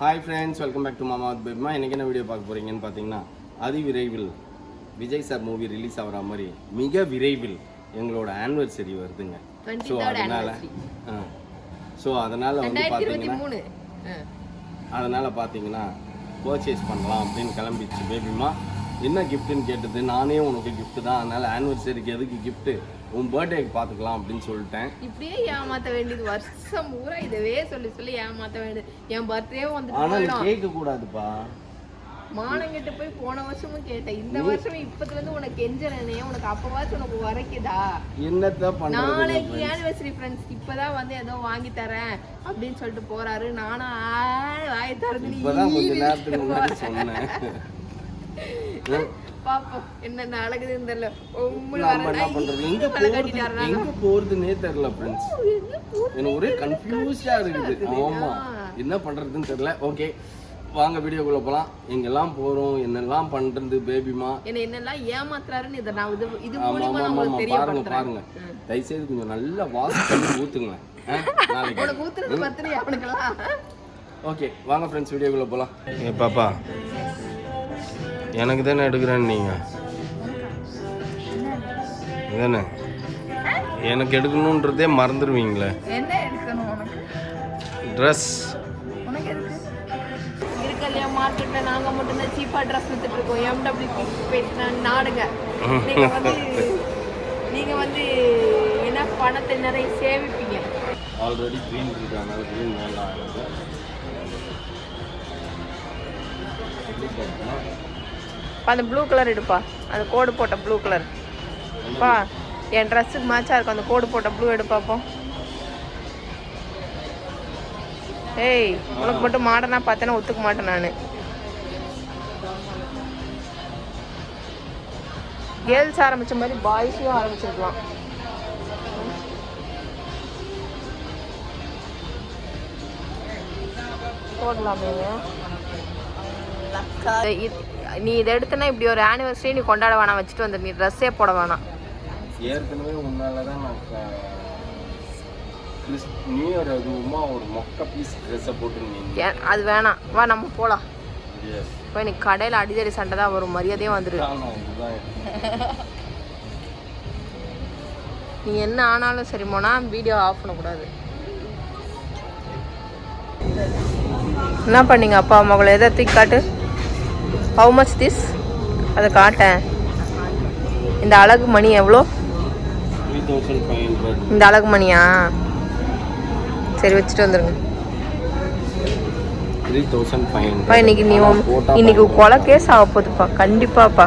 Hi friends, welcome back to Mama with Babyma. இன்றைக்கி என்ன video பார்க்க போகிறீங்கன்னு பார்த்தீங்கன்னா, அதிவிரைவில் விஜய் சார் மூவி ரிலீஸ் ஆகிற மாதிரி மிக விரைவில் எங்களோட ஆனிவர்சரி வருதுங்க. ஸோ அதனால் வந்து பார்த்தீங்கன்னா பர்ச்சேஸ் பண்ணலாம் அப்படின்னு கிளம்பிடுச்சு பேபிமா. என்ன கிஃப்ட்டுன்னு கேட்டது, நானே உனக்கு கிஃப்ட்டு தான், அதனால் ஆனிவர்சரிக்கு எதுக்கு கிஃப்ட்டு, உன் பர்த்டேக்கு பார்த்துக்கலாம் அப்படின்னு சொல்லிட்டேன். இப்படியே ஏமாற்ற வேண்டியது, வருஷம் பூரா இதவே சொல்லி ஏமாற்ற வேண்டியது. என் பர்த்டே வந்து ஆனால் கேட்க கூடாதுப்பா, மானங்கிட்ட போய் போன வருஷமும் கேட்டேன், இந்த வருஷமும் இப்பத்துல இருந்து உனக்கு கெஞ்சனே, உனக்கு அப்பவாச்சும் உனக்கு வரைக்குதா என்னத்தான் பண்ண. நாளைக்கு ஆனிவர்சரி ஃப்ரெண்ட்ஸ், இப்பதான் வந்து ஏதோ வாங்கி தரேன் அப்படின்னு சொல்லிட்டு போறாரு. நானும் வாங்கி தரது இப்பதான் கொஞ்ச நேரத்துக்கு முன்னாடி சொன்னேன். பாப்போம் என்ன அழகுதுன்னு தெரியல. எங்க போறதுன்னே தெரியல ஃப்ரெண்ட்ஸ், எனக்கு ஒரே கன்ஃபியூஸா இருக்குது. ஆமா, என்ன பண்றதுன்னு தெரியல. ஓகே வாங்க வீடியோக்குள்ள போலாம். எங்கெல்லாம் போறோம், என்னெல்லாம் பண்றது பேபிமா, என்னெல்லாம் ஏமாத்துறாருன்னு இத நான் இது மூலமா உங்களுக்கு தெரியப்படுத்துறேன். பாருங்க, தயவு செய்து கொஞ்சம் நல்லா வாஷ் பண்ணி ஊத்துங்க. நாளைக்கு உனக்கு ஊத்துறது பத்திரி அவனுக்கெல்லாம். ஓகே வாங்க ஃப்ரெண்ட்ஸ் வீடியோக்குள்ள போலாம். ஏ பாப்பா, எனக்கு தானே எடுக்கிறேன்னு நீங்கள் தானே எனக்கு எடுக்கணுன்றதே மறந்துடுவீங்களே. என்ன எடுக்கணும் உனக்கு? ட்ரெஸ் இருக்கலையா மார்க்கெட்டில் நாங்கள் மட்டும்தான் சீப்பாக ட்ரெஸ் விற்றுட்டு இருக்கோம். எம்டபிள்யூ நாடுங்க. நீங்கள் வந்து என்ன பணத்தை நிறைய சேமிப்பீங்க. ஆல்ரெடி க்ரீன் இருக்காங்க, க்ரீன் வேண்டாம். அந்த ப்ளூ கலர் எடுப்பா, அந்த கோடு போட்ட ப்ளூ கலர் பா, என் ட்ரெஸ்ஸுக்கு மேட்சாக இருக்கும். அந்த கோடு போட்ட ப்ளூ எடுப்பாப்போம். ஏய், உனக்கு மட்டும் மாடர்னாக பார்த்தேன்னா ஒத்துக்க மாட்டேன் நான். கேர்ள்ஸ் ஆரம்பித்த மாதிரி பாய்ஸையும் ஆரம்பிச்சிருக்கலாம். போடலாமே. நீ இதை எடுத்தனா இப்படி ஒரு ஆனிவர்சரி நீ கொண்டாட வேணாம், வச்சுட்டு வந்து நீ ட்ரெஸ்ஸே போட வேணாம். ஏற்கனவே உன்னால தான் நான் நியூ இயர் அதுவுமா ஒரு மொக்க பீஸ் ட்ரெஸ்ஸை போட்டு. அது வேணாம், வா நம்ம போகலாம். இப்போ எனக்கு கடையில் அடிதடி சண்டை தான் வரும், மரியாதையே வந்துடு. நீ என்ன ஆனாலும் சரி போனா வீடியோ ஆஃப் பண்ணக்கூடாது. என்ன பண்ணீங்க அப்பா மகளை? எதை தூக்கி காட்டு. How much this? அதை காட்டேன். இந்த அழகு மணி எவ்வளோ? 3500. இந்த அழகு மணியா? சரி வச்சுட்டு வந்துருங்க. 3500. இன்னைக்கு கொலை கேஸ் ஆக போகுதுப்பா கண்டிப்பாப்பா.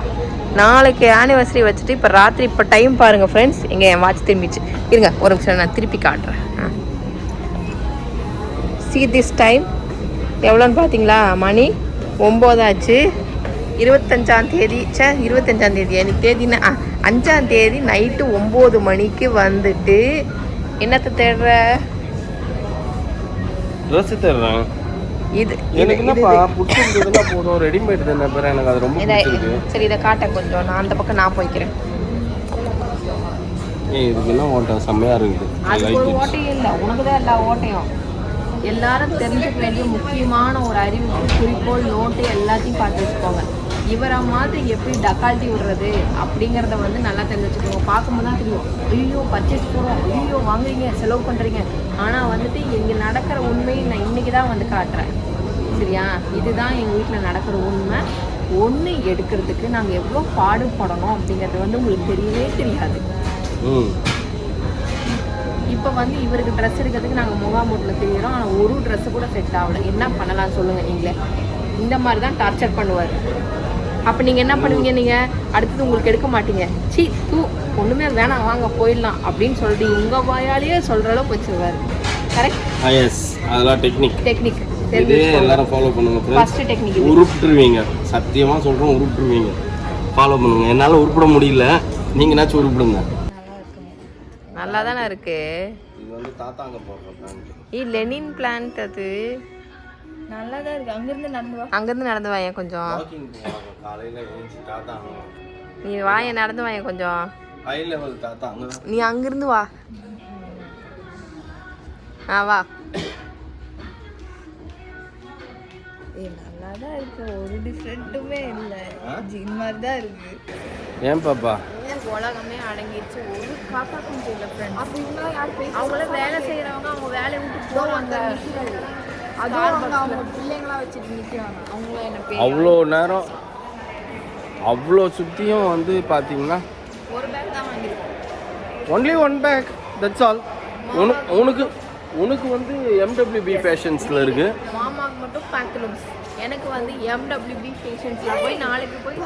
நாளைக்கு ஆனிவர்சரி வச்சுட்டு இப்போ ராத்திரி இப்போ டைம் பாருங்கள் ஃப்ரெண்ட்ஸ். எங்கே என் வாட்ச் திரும்பிச்சு, இருங்க ஒரு நிமிஷம் நான் திருப்பி காட்டுறேன். see this டைம் எவ்வளோன்னு பார்த்தீங்களா? மணி 9 ஆச்சு. 25ஆம் தேதி, 25ஆம் தேதி எனக்கு தேதினா 5ஆம் தேதி நைட்டு 9 மணிக்கு வந்துட்டு என்னத்தை தேடுற? ட்ரெஸ் தேடுறேன். இது எனக்கு என்னப்பா புடிச்சிருந்ததுனா போதும், ரெடிமேட் தானே பேர, எனக்கு அது ரொம்ப பிடிச்சிருக்கு. சரி இத காட்ட கொஞ்சம், நான் அந்த பக்கம் நான் போய்க்கிறேன். இதுக்கு என்ன ஓட்டை செம்மையா இருக்குது. அது ஒரு ஓட்டையும் இல்லை, உனக்கு தான் எல்லா ஓட்டையும். எல்லாரும் தெரிஞ்சுக்க வேண்டிய முக்கியமான ஒரு அறிவிப்பு, குறிக்கோள், நோட்டு எல்லாத்தையும் பார்த்து வச்சுக்கோங்க. இவரை மாதிரி எப்படி டக்கால்ட்டி விடுறது அப்படிங்கிறத வந்து நல்லா தெரிஞ்சு வச்சுக்கோங்க. பார்க்கும்போது தான் தெரியும், ஐயோ பர்ச்சேஸ் போகிறோம், ஐயோ வாங்குறீங்க, செலவு பண்ணுறீங்க. ஆனால் வந்துட்டு இங்கே நடக்கிற உண்மையை நான் இன்றைக்கி தான் வந்து காட்டுறேன். சரியா? இதுதான் எங்கள் வீட்டில் நடக்கிற உண்மை. ஒன்று எடுக்கிறதுக்கு நாங்கள் எவ்வளோ பாடுபடணும் அப்படிங்கிறது வந்து உங்களுக்கு தெரியவே தெரியாது. இப்போ வந்து இவருக்கு ட்ரெஸ் எடுக்கிறதுக்கு நாங்கள் முகாமூட்டில் தெரிகிறோம், ஆனால் ஒரு ட்ரெஸ்ஸு கூட செட் ஆகலை. என்ன பண்ணலாம்னு சொல்லுங்கள் நீங்களே. இந்த மாதிரி தான் டார்ச்சர் பண்ணுவார். அப்போ நீங்கள் என்ன பண்ணுவீங்க? நீங்கள் அடுத்தது உங்களுக்கு எடுக்க மாட்டீங்க. ஒன்றுமே வேணாம் வாங்க போயிடலாம் அப்படின்னு சொல்லிட்டு உங்கள் வாயாலேயே சொல்கிற அளவுக்கு வச்சுருவார். கரெக்ட்? எஸ், அதெல்லாம் டெக்னிக் இதே எல்லாரும் ஃபாலோ பண்ணுங்க. ஃபர்ஸ்ட் டெக்னிக் உருப்பிட்டுருவீங்க, சத்தியமாக சொல்கிறோம், உருப்பிட்டுருவீங்க. ஃபாலோ பண்ணுங்க. என்னால் உருப்பிட முடியல, நீங்களாச்சும் உருப்பிடுங்க. நல்லா தானே இருக்கு. இது வந்து தாத்தாங்க போடுற பிளான்ட். லெனின் பிளான்ட், அது நல்லா தான் இருக்கு. அங்கேருந்து நடந்து வாங்க கொஞ்சம். காலையில் எழுந்துச்சு தாத்தாங்க, நீ வாங்க நடந்து வாங்க கொஞ்சம். ஹை லெவல் தாத்தாங்க. நீ அங்கிருந்து வா. வா நல்லா தான் இருக்கு, ஒரு டிஃப்ரெண்ட்டுமே இல்லை, ஜீன் மாதிரி தான் இருக்கு. ஏன் பாப்பா உலகமே அடங்கிடுச்சு, ஒரு காக்கா குஞ்சு இல்லை ஃப்ரெண்ட். அப்போ இவங்களாம் யார் போய் அவங்கள வேலை செய்கிறவங்க அவங்க வேலையை விட்டு போவாங்க. அதுவும் அவங்க பிள்ளைங்களா வச்சுட்டு நிற்கிறாங்க. அவங்களும் என்ன அவ்வளோ நேரம் அவ்வளோ சுற்றியும் வந்து பார்த்தீங்கன்னா ஒரு பேக் தான் வாங்கியிருக்கோம். Only one pack, that's all. உனக்கு உனக்கு வந்து எம்டபிள்யூபி ஃபேஷன்ஸில் இருக்குது. மாமாவுக்கு மட்டும் பேக்லூம்ஸ், எனக்கு வந்து எம்டபிள்யூபி ஃபேஷன்ஸில் போய் நாளைக்கு போய்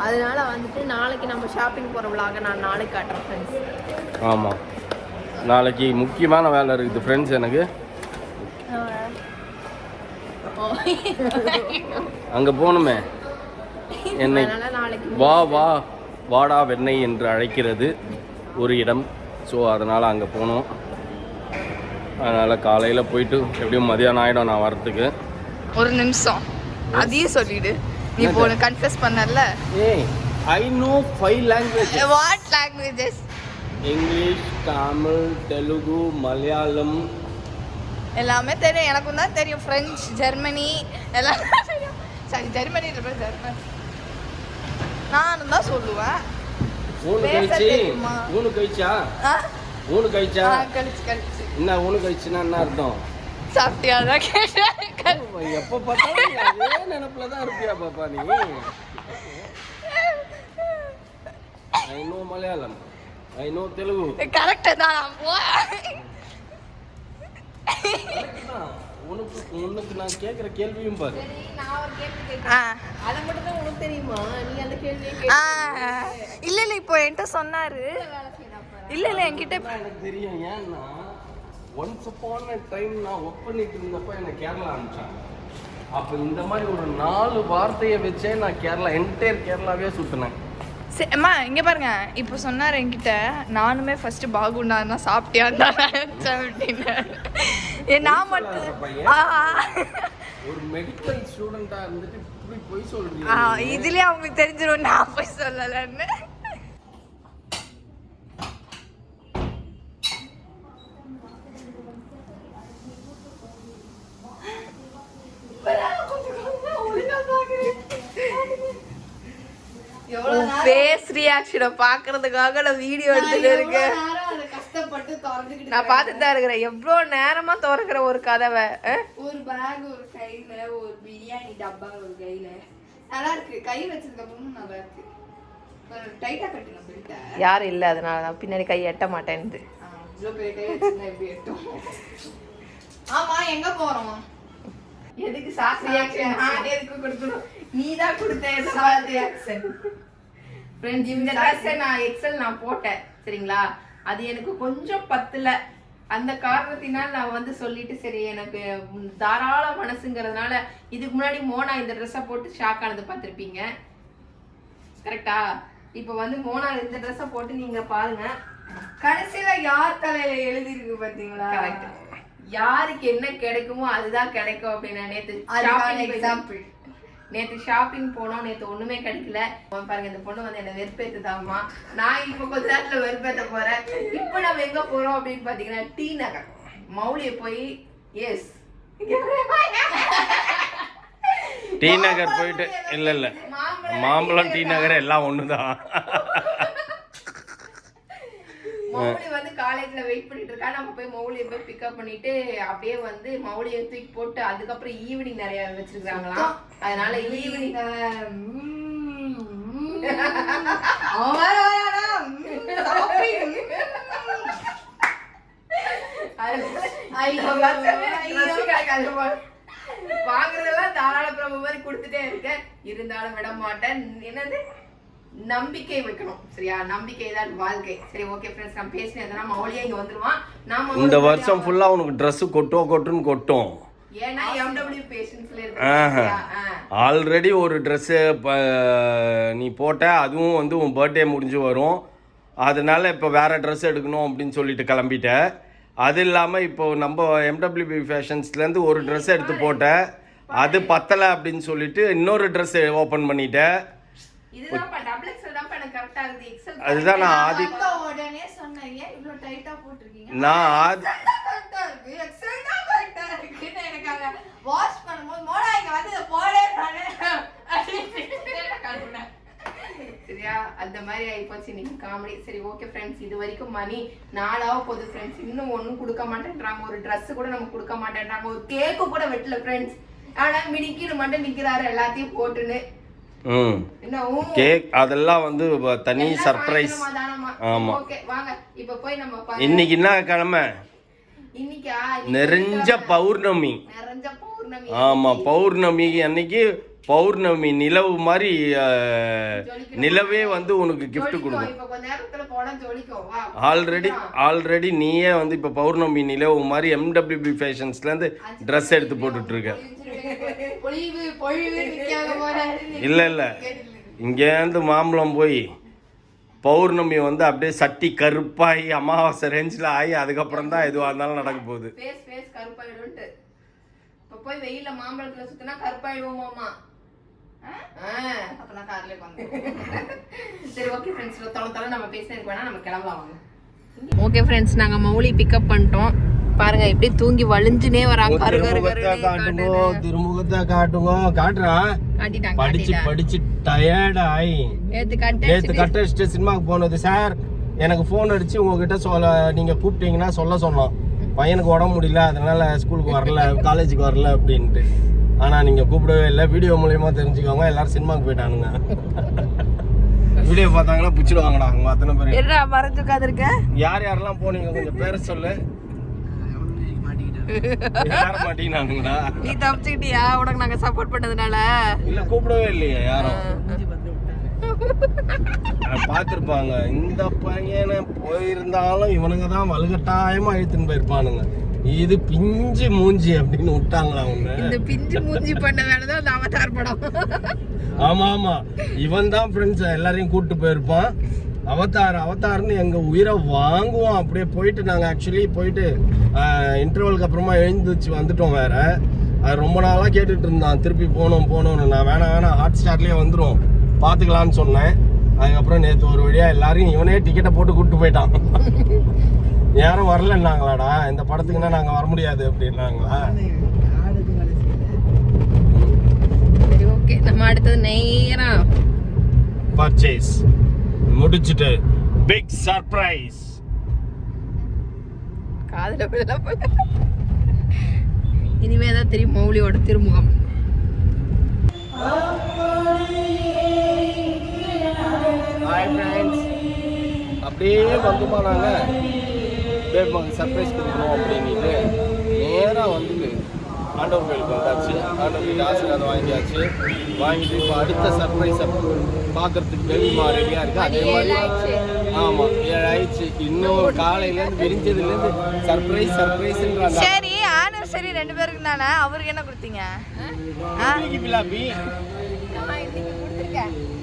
அதனால வந்துட்டு நாளைக்கு நம்ம ஷாப்பிங் போகிற விழாக நான் நாளைக்கு காட்டுறேன் ஃப்ரெண்ட்ஸ். ஆமாம், நாளைக்கு முக்கியமான வேலை இருக்குது ஃப்ரெண்ட்ஸ் எனக்கு. அங்கே போகணுமே, என்னை வா வா வாடா வெண்ணெய் என்று அழைக்கிறது ஒரு இடம். ஸோ அதனால் அங்கே போகணும். அதனால் காலையில் போயிட்டு எப்படியும் மதியானம் ஆகிடும் நான் வரத்துக்கு. ஒரு நிமிஷம் அதையும் சொல்லிடு, நீ போன கன்ஃபஸ் பண்ணல. ஏய், I know 5 languages. What languages? English, Tamil, Telugu, Malayalam எல்லாமே தெரியும். எனக்கும் தான் தெரியும். ஃப்ரெஞ்ச், ஜெர்மனி எல்லாம் தெரியும். சரி, ஜெர்மனி ஜெர்மன் நானும் தான் சொல்லுவேன். கழிச்சு என்ன ஊனு கழிச்சுன்னா என்ன அர்த்தம்? சாப்பிட்டியா தான் கேட்டேன். எப்போ பார்த்தாலும் அதே நினைப்புல தான் இருப்பியா பாப்பா நீ? I know Malayalam, I know Telugu. கரெக்டா தான். உனக்கு நான் கேட்குற கேள்வியும் பாரு. அதை மட்டும் தான் உனக்கு தெரியுமா? நீ அந்த கேள்வியை இல்ல இல்ல இப்போ என்கிட்ட சொன்னாரு. இல்ல இல்ல என்கிட்ட எனக்கு தெரியும். ஏன்னா ஒன்ஸ் அப்பான் அ டைம் நான் ஒர்க் பண்ணிட்டு இருந்தப்ப என்னை கேரளா அனுப்பிச்சாங்க. அப்போ இந்த மாதிரி ஒரு 4 வார்த்தையை வச்சே நான் என்டையர் கேரளாவே சுற்றினேன். அம்மா இங்கே பாருங்க, இப்போ சொன்னார் என்கிட்ட. நானுமே ஃபர்ஸ்ட் பாகுண்டானா சாப்பிட்டியான்னு தான் நினைச்சேன் அப்படின்னு. நான் மட்டும் ஒரு மெடிக்கல் ஸ்டூடெண்டா இருந்துட்டு இப்படி போய் சொல்றீங்க. இதுலயே அவங்களுக்கு தெரிஞ்சிடும் நான் போய் சொல்லலன்னு. ஃபேஸ் ரியாக்ஷனை பாக்குறதுக்காக நான் வீடியோ எடுத்துட்டு இருக்கேன். நான் பார்த்துட்டு தான் இருக்கிறேன். எவ்வளோ நேரமா திறக்கிற ஒரு கதவை. ஒரு பேக் ஒரு கையில, ஒரு பிரியாணி டப்பா ஒரு கையில. நல்லா இருக்கு, கை வச்சதுக்கு அப்புறமும் நல்லா இருக்கு. டைட்டா கட்டுங்க பெல்ட்ட. யாரும் இல்லை, அதனால தான் பின்னாடி கை எட்ட மாட்டேன்து. இவ்வளோ பெரிய கை வச்சிருந்தா எப்படி எட்டும்? ஆமா, எங்க போறோம்? எதுக்கு சாஸ் ரியாக்ஷன்? எதுக்கு கொடுக்கணும்? நீ தான் கொடுத்த சாஸ் ரியாக்ஷன். ஃப்ரெண்ட்ஸ், இந்த ட்ரெஸ்ஸை நான் எக்ஸல் நான் போட்டேன் சரிங்களா. அது எனக்கு கொஞ்சம் பத்தல. அந்த காரணத்தினால் நான் வந்து சொல்லிட்டு சரி எனக்கு தாராள மனசுங்கிறதுனால இதுக்கு முன்னாடி மோனா இந்த ட்ரெஸ்ஸை போட்டு ஷாக் ஆனது பார்த்துருப்பீங்க கரெக்டா. இப்போ வந்து மோனா இந்த ட்ரெஸ்ஸை போட்டு நீங்க பாருங்க. கடைசியில யார் தலையில எழுதிருக்கு பாத்தீங்களா? கரெக்ட். யாருக்கு என்ன கிடைக்குமோ அதுதான் கிடைக்கும் அப்படின்னு நேற்று ஷாப்பிங் போனோம். நேற்று ஒண்ணுமே கிடைக்கல. பாருங்க, இந்த பொண்ணு வந்து என்ன வெறுப்பேத்துதாமா. நான் இப்போ கொஞ்ச நேரத்துல வெறுப்பேத்த போறேன். இப்போ நம்ம எங்க போறோம் அப்படின்னு பாத்தீங்கன்னா டி நகர் மௌலிய போய் எஸ் டி நகர் போயிட்டு இல்ல மாம்பழம் டி நகர் எல்லாம் ஒண்ணுதான். மௌலி வந்து காலேஜ்ல வெயிட் பண்ணிட்டு இருக்கா. நம்ம போய் மௌலியை போய் பிக்கப் பண்ணிட்டு அப்படியே வந்து மௌலியை தூக்கி போட்டு அதுக்கப்புறம் ஈவினிங் நிறைய வச்சிருக்காங்களாம். அதனால ஈவினிங் வாங்குறதெல்லாம் தாராள பிரபு மாதிரி கொடுத்துட்டே இருக்கேன். இருந்தாலும் விட மாட்டேன். என்னது நம்பிக்கை வைக்கணும் சரியா. நம்பிக்கை தான் வாழ்க்கை. சரி ஓகே ஃப்ரெண்ட்ஸ், நான் பேசினேன். மௌலியா இங்க வந்துருவான். நாம இந்த வருஷம் ஃபுல்லா உனக்கு Dress கொட்டுன்னு கொட்டும். ஏன்னா எம்டபிள்யூ பேஷன்ஸ்ல இருக்கு. ஆல்ரெடி ஒரு Dress நீ போட்ட, அதுவும் வந்து உன் பர்த்டே முடிஞ்சு வரும். அதனால இப்போ வேற Dress எடுக்கணும் அப்படின்னு சொல்லிட்டு கிளம்பிட்ட. அது இல்லாமல் இப்போ நம்ம எம்டபிள்யூபி ஃபேஷன்ஸ்லேருந்து ஒரு Dress எடுத்து போட்ட, அது பத்தலை அப்படின்னு சொல்லிட்டு இன்னொரு Dress ஓப்பன் பண்ணிட்ட. இதுதான் டபுள் எக்ஸ்எல் தான் எனக்கு கரெக்ட் கட் ஆகுது எக்ஸல் அதுதான் நான் ஆதி உடனே சொன்னேன் ஏன் இவ்வளவு டைட்டா போட்டிருக்கீங்க நான் ஆதி கரெக்டா இருக்கு எக்ஸல் தான் கரெக்டா இருக்கு எனக்காக வாஷ் பண்ணும்போது மோடா இங்க வந்து இத போடே நானே சரியா அந்த மாதிரி ஆயிப்போச்சு நீங்க காமெடி. சரி ஓகே ஃப்ரெண்ட்ஸ், இது வரைக்கும் மணி 4 போகுது ஃப்ரெண்ட்ஸ். இன்னும் ஒன்றும் கொடுக்க மாட்டேன்றாங்க, ஒரு ட்ரெஸ் கூட நமக்கு கொடுக்க மாட்டேன்றாங்க, ஒரு கேக்கு கூட வெட்டல ஃப்ரெண்ட்ஸ். ஆனா மினிக்கின்னு மட்டும் நிக்கிறாரு எல்லாத்தையும் போட்டுன்னு. கேக் அதெல்லாம் வந்து தனி சர்ப்ரைஸ். ஆமா ஓகே வாங்க இப்ப போய் நம்ம இன்னைக்கு என்ன கிழமை? இன்னைக்கா நிறைஞ்ச பௌர்ணமி. நிறைஞ்ச பௌர்ணமி. ஆமா பௌர்ணமி அன்னைக்கு பௌர்ணமி நிலவு மாதிரி நிலவே வந்து உனக்கு கிஃப்ட் கொடுக்கும். ஆல்ரெடி நீயே வந்து இப்போ பௌர்ணமி நிலவு மாதிரி MWB ஃபேஷன்ஸ்லேருந்து ட்ரெஸ் எடுத்து போட்டுட்டு இருக்க. இல்லை இங்கேருந்து மாம்பழம் போய் பௌர்ணமி வந்து அப்படியே சட்டி கருப்பாகி அமாவாசை ரேஞ்சில் ஆகி அதுக்கப்புறம் தான் எதுவாக இருந்தாலும் நடக்க போகுது. போய் வெயில்ல மாம்பழத்துல சுத்தினா கருப்பாயிடுவோமாமா. சரி ஓகே ஃப்ரெண்ட்ஸ், தொலை நம்ம பேசினதுக்கு வேணா நம்ம கிளம்பலாம் வாங்க. ஓகே ஃப்ரெண்ட்ஸ், நாங்க மௌலி பிக்கப் பண்ணிட்டோம். பாருங்க எப்படி தூங்கி வலிஞ்சுனே வராங்க. திருமுகத்தை காட்டுங்க. காட்டுறான். படிச்சு டயர்ட் ஆகி நேத்து கட்ட சினிமாவுக்கு போனது சார். எனக்கு போன் அடிச்சு உங்ககிட்ட சொல்ல, நீங்க கூப்பிட்டீங்கன்னா சொல்ல சொன்னோம். பையனுக்கு உடம்பு முடியல, அதனால ஸ்கூலுக்கு வரல, காலேஜுக்கு வரல அப்படின்ட்டு. ஆனால் நீங்கள் கூப்பிடவே இல்லை. வீடியோ மூலியமாக தெரிஞ்சுக்கோங்க, எல்லாரும் சினிமாவுக்கு போயிட்டானுங்க. வீடியோ பார்த்தாங்கன்னா பிடிச்சிடுவாங்கடா அவங்க அத்தனை பேர். என்ன மறைஞ்சு உட்காந்துருக்க? யார் யாரெல்லாம் போனீங்க கொஞ்சம் பேரை சொல்லு. யாரும் மாட்டீங்கன்னானுங்களா? நீ தப்பிச்சுக்கிட்டியா உனக்கு நாங்கள் சப்போர்ட் பண்ணதுனால? இல்லை கூப்பிடவே இல்லையா யாரும். பார்த்துருப்பாங்க இந்த பையனை போயிருந்தாலும் இவனுங்க தான் வலுக்கட்டாயமா இழுத்துன்னு போயிருப்பானுங்க. இது பிஞ்சு மூஞ்சி அப்படின்னு விட்டாங்களா அவங்க. இந்த பிஞ்சு மூஞ்சி பண்ண வேலைதான் அந்த அவதார் படம். ஆமா இவன் தான் ஃப்ரெண்ட்ஸ் எல்லாரையும் கூப்பிட்டு போயிருப்பான். அவதார்னு எங்க உயிரை வாங்குவோம். அப்படியே போயிட்டு நாங்கள் ஆக்சுவலி போயிட்டு இன்டர்வலுக்கு அப்புறமா எழுந்துச்சு வந்துட்டோம். வேற அது ரொம்ப நாளாக கேட்டுட்டு இருந்தான் திருப்பி போகணும்னு. நான் வேணாம் ஹாட் ஸ்டார்லேயே வந்துடும் பார்த்துக்கலான்னு சொன்னேன். அதுக்கப்புறம் நேற்று ஒரு வழியாக எல்லாரையும் இவனே டிக்கெட்டை போட்டு கூப்பிட்டு போயிட்டான். யாரும் வரலன்னாங்களாடா இந்த படத்துக்குன்னா நாங்கள் வர முடியாது அப்படின்னாங்களா. சரி ஓகே, நம்ம அடுத்தது நேரா பர்ச்சேஸ் முடிச்சிட்டு பிக் சர்ப்ரைஸ். காதுல விழல போல. இனிமே தான் தெரியும் மௌலியோட திருமுகம். ஹாய் ஃப்ரெண்ட்ஸ், அப்படியே வந்துமா நாங்கள் பேபாங்க சர்ப்ரைஸ் கொடுக்கணும் அப்படின்ட்டு நேராக வந்துட்டு ஆண்டவர் கோயிலுக்கு வந்தாச்சு. ஆண்டவர் கோயில் ஆசீர்வாதம் வாங்கியாச்சு. வாங்கிட்டு இப்போ அடுத்த சர்ப்ரைஸை பார்க்கறதுக்கு பேபிமா ரெடியாக இருக்குது. அதே மாதிரி ஆமாம் 7 ஆயிடுச்சு. இன்னும் காலையிலேருந்து விரிஞ்சதுலேருந்து சர்ப்ரைஸ்ன்றாங்க. சரி ஆனிவர்சரி 2 பேருக்கு தானே, அவருக்கு என்ன கொடுத்தீங்க? பிலாபி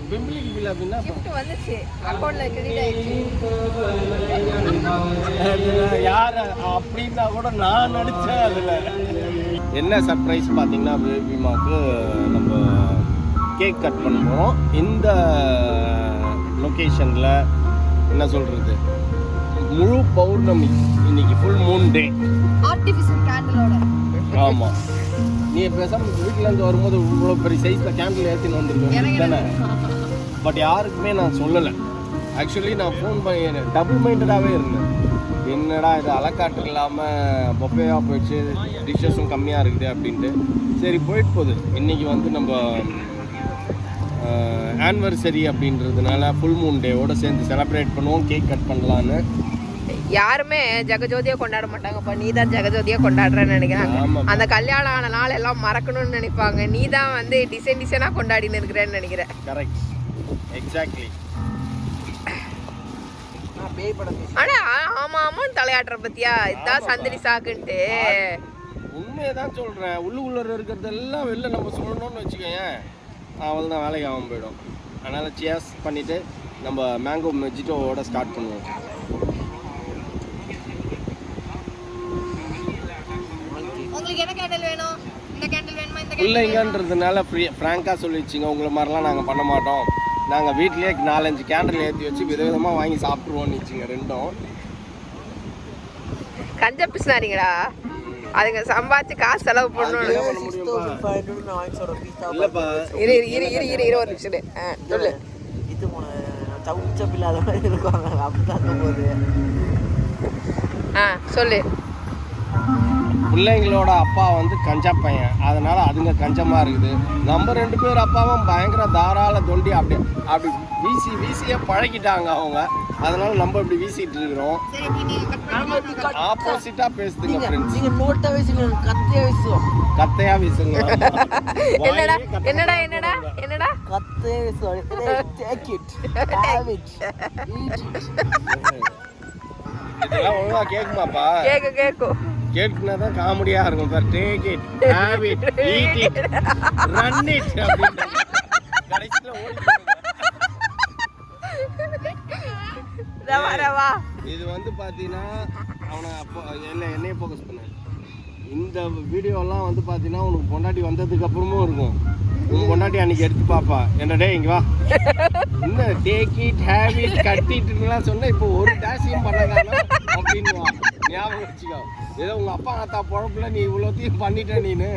பிம்பிளிக்கு பிலாபின்னா gift வந்துச்சு, அக்கவுண்ட்ல கிரெடிட் ஆயிடுச்சு. யார் அப்படின்னா கூட நான் நடித்தேன் அதில். என்ன சர்ப்ரைஸ் பார்த்தீங்கன்னா பேபிமாவுக்கு நம்ம கேக் கட் பண்ண போகிறோம். இந்த லொக்கேஷனில் என்ன சொல்கிறது, முழு பௌர்ணமி இன்னைக்கு, ஃபுல் மூன் டே, ஆர்டிஃபிஷியல் கேண்டிலோட. ஆமாம், நீ பேசாமல் வீட்டிலேருந்து வரும்போது இவ்வளோ பெரிய சைஸில் கேண்டில் ஏற்றின்னு வந்துருக்கேன் தானே. பட் யாருக்குமே நான் சொல்லலை. ஆக்சுவலி நான் ஃபோன் பண்ணி டபுள் மைண்டடாகவே இருந்தேன். என்னடா இது அலக்காட்டு இல்லாமல் பொஃபேவாக போயிடுச்சு, டிஷ்ஷஸும் கம்மியாக இருக்குது அப்படின்ட்டு. சரி போயிட்டு போகுது. இன்றைக்கி வந்து நம்ம ஆனிவர்சரி அப்படின்றதுனால ஃபுல் மூன் டேவோடு சேர்ந்து செலிப்ரேட் பண்ணுவோம், கேக் கட் பண்ணலான்னு. யாருமே ஜெகஜோதியா கொண்டாட மாட்டாங்கப்பா, நீ தான் ஜெகஜோதியா கொண்டாடுறேன்னு நினைக்கிறாங்க. அந்த கல்யாணம் ஆன நாள் எல்லாம் மறக்கணும்னு நினைப்பாங்க. நீ தான் வந்து டிசைனாக கொண்டாடின்னு இருக்கிறேன்னு நினைக்கிறேன். Correct, exactly. ஆனா ஆமான்னு தலையாட்டுற பத்தியா, இதுதான் சந்திரி சாக்குன்ட்டு. உண்மையதான் சொல்றேன். உள்ளுக்குள்ள இருக்கிறதெல்லாம் வெளில நம்ம சொல்லணும்னு வச்சுக்கோயேன், அவள் தான் வேலைக்கு ஆகாமல் போயிடும். அதனால சியர்ஸ் பண்ணிட்டு நம்ம மேங்கோ மெஜிட்டோவோட ஸ்டார்ட் பண்ணுவோம். உங்களுக்கு என்ன கேண்டில் வேணும்? இந்த கேண்டில் வேணுமா? இந்த இல்லைங்கன்றதுனால ஃப்ராங்காக சொல்லிடுச்சிங்க, உங்களை மாதிரிலாம் நாங்கள் பண்ண மாட்டோம், நாங்கள் வீட்லேயே 4-5 கேண்டில் ஏற்றி வச்சு விதவிதமாக வாங்கி சாப்பிட்ருவோம்னு வச்சுங்க ரெண்டும். கஞ்ச பிசினாரிங்கடா, அதுங்க சம்பாதிச்சு காசு செலவு பண்ணணும். இல்லைப்பா, இரு ஒரு நிமிஷம் சொல்லு. இது சவுச்சப் இல்லாத மாதிரி இருக்காங்க அப்படிதான் போகுது. சொல்லு. பிள்ளைங்களோட அப்பா வந்து கஞ்சா பையன், அதனால அதுங்க கஞ்சமாக இருக்குது. நம்ம 2 பேர் அப்பாவும் பயங்கர தாராள தொண்டி, அப்படி வீசியே பழகிட்டாங்க அவங்க. அதனால நம்ம இப்படி வீசிட்டு இருக்கிறோம். ஆப்போசிட்டா பேசுதுங்க ஃப்ரெண்ட்ஸ். நீங்க நோட்டா வீசுங்க, கத்தையா வீசுங்க. என்னடா கத்தையா வீசுவோம். Take it, have it, eat it. இதெல்லாம் ஒழுங்கா கேக்குமாப்பா? கேக்கும். கேட்குனா தான் காமெடியா இருக்கும். Sir take it, have it, eat it, run it அப்படின்னு கடைசியில ஓடி ரவா. இது வந்து பார்த்தீங்கன்னா அவனை அப்போ என்னையே ஃபோக்கஸ் பண்ண. இந்த வீடியோலாம் வந்து பார்த்தீங்கன்னா உனக்கு பொண்டாட்டி வந்ததுக்கு அப்புறமும் இருக்கும். உன் பொண்டாட்டி அன்னைக்கு எடுத்து பாப்பா, என்னடே இங்கே வா, இன்னும் take it, have it, cut இட்லாம் சொன்னால் இப்போ ஒரு டேஷையும் பண்ணதானோ அப்படின்னு ஞாபகம் வச்சுக்கோ. ஏதோ உங்கள் அப்பா ஆத்தா பொழப்புல நீ இவ்வளோத்தையும் பண்ணிட்ட நீனு,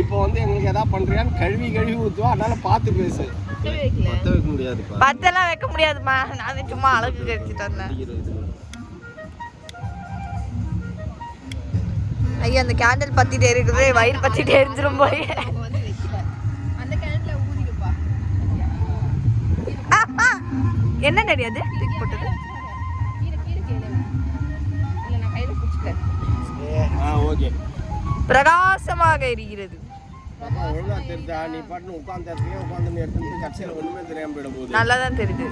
இப்போ வந்து எங்களுக்கு எதாவது பண்ணுறியான்னு கழுவி ஊற்றுவா. அதனால பார்த்து பேசு. பற்ற வைக்க முடியாதுப்பா. பத்தெல்லாம் வைக்க முடியாதுமா, நான் சும்மா அழகு கழிச்சிட்டு வந்தேன். ஐயா அந்த கேண்டில் பத்திட்டே இருக்குது, வயிறு பத்திட்டே எரிஞ்சிரும் போய். என்ன தெரியாது தூக்கி போட்டது. ஓகே, பிரகாசமாக எரிகிறது. ஒழுங்கா தெரிஞ்சா நீ பாட்டு உட்காந்து எடுத்து கட்சியில் ஒன்றுமே தெரியாம போயிட போகுது. நல்லா தான் தெரியுது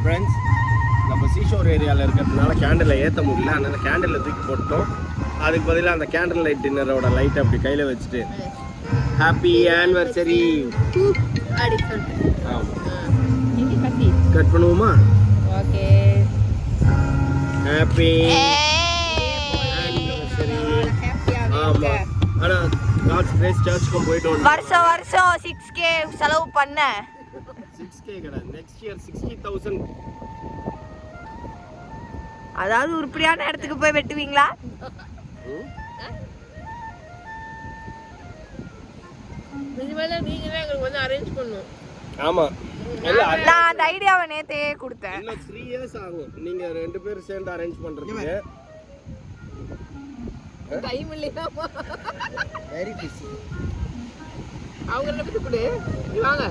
ஃப்ரெண்ட்ஸ். நம்ம சீஷோர் ஏரியாவில் இருக்கிறதுனால கேண்டில் ஏற்ற முடியல, அதனால கேண்டில் தூக்கி போட்டோம். அதுக்கு பதிலாக அந்த கேண்டில் லைட் டின்னரோட லைட்டை அப்படி கையில் வச்சுட்டு ஹாப்பி ஆனிவர்சரி கட் பண்ணுவோமா? ஓகே. Happy anniversary. ஆமாம், ஆனால் காட்ஸ் கிரேஸ் சர்ச்சுக்கும் போயிட்டு வருஷம் 6K செலவு பண்ண. 6K கிடையாது, நெக்ஸ்ட் இயர் 60,000. அதாவது உருப்படியான இடத்துக்கு போய் வெட்டுவீங்களா? நீங்க தான் எங்களுக்கு வந்து அரேஞ்ச் பண்ணும். ஆமா, நான் அந்த ஐடியாவை நேத்தே கொடுத்தேன். இன்னும் 3 இயர்ஸ் ஆகும் நீங்க 2 பேரும் சேர்ந்து அரேஞ்ச் பண்றதுக்கு. டைம் இல்லையா? Very busy. அவங்க என்ன பத்தி கொடு, வாங்க.